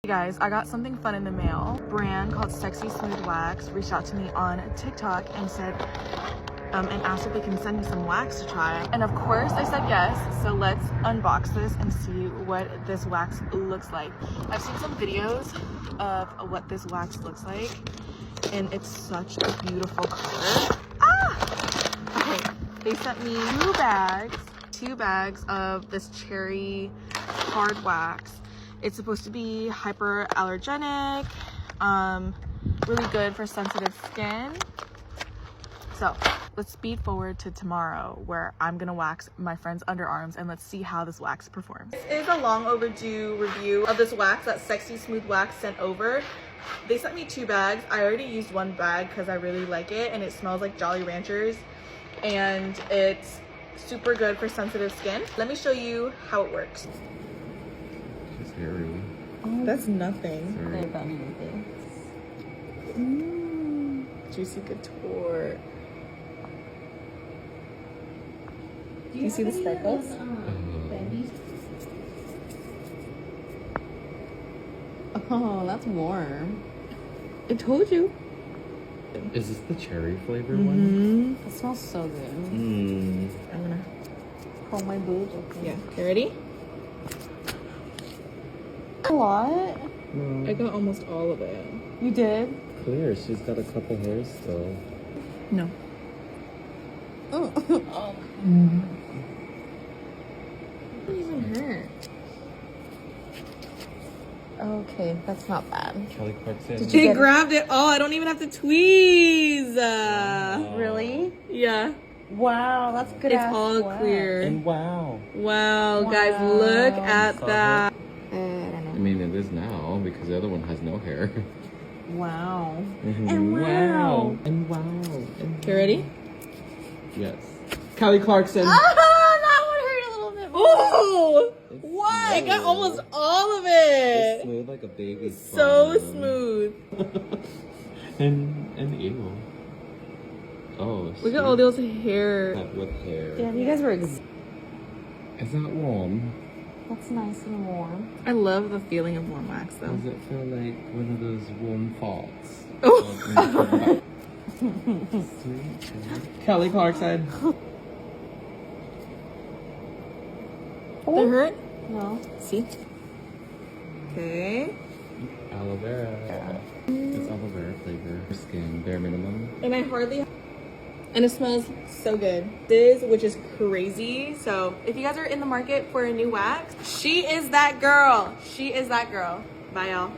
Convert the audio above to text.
Hey guys, I got something fun in the mail. A brand called Sexy Smooth Wax reached out to me on TikTok and said, and asked if they can send me some wax to try. And of course I said yes. So let's unbox this and see what this wax looks like. I've seen some videos of what this wax looks like, and it's such a beautiful color. Okay, they sent me two bags of this cherry hard wax. It's supposed to be hyperallergenic, really good for sensitive skin. So let's speed forward to tomorrow where I'm gonna wax my friend's underarms and let's see how this wax performs. This is a long overdue review of this wax that Sexy Smooth Wax sent over. They sent me 2 bags. I already used 1 bag because I really like it and it smells like Jolly Ranchers and it's super good for sensitive skin. Let me show you how it works. It's hairy. Oh, that's nothing. Sorry. About anything. Juicy couture. Do you see the sparkles? Oh, that's warm. I told you. Is this the cherry flavor one? It smells so good. I'm gonna. Curl my boobs. Okay. Yeah. You ready? A lot. I got almost all of it. You did? Clear. She's got a couple hairs still. No. Oh. It doesn't even hurt. Okay, that's not bad. Kelly Clarkson. They grabbed it all. I don't even have to tweeze. Really? Yeah. Wow, that's good. It's all clear. And wow. Wow, guys, look at that. I don't know. I mean, it is now because the other one has no hair. Wow. And wow. And wow. And You ready? yes. Kelly Clarkson. That one hurt a little bit more. Oh! It's What? I got smooth. almost all of It's it. smooth like a baby's So bum. smooth. and ew. Oh, Look at all those hair. with hair. Yeah, you guys were. Is that warm? That's nice and warm. I love the feeling of warm wax though. Does it feel like one of those warm thoughts? Oh. Sweet. Kelly Clarkson. Did it hurt? No. See? Okay. Aloe vera. It's aloe vera flavor. Skin, bare minimum. And I hardly... And it smells so good. This, which is crazy. So if you guys are in the market for a new wax, she is that girl. She is that girl. Bye, y'all.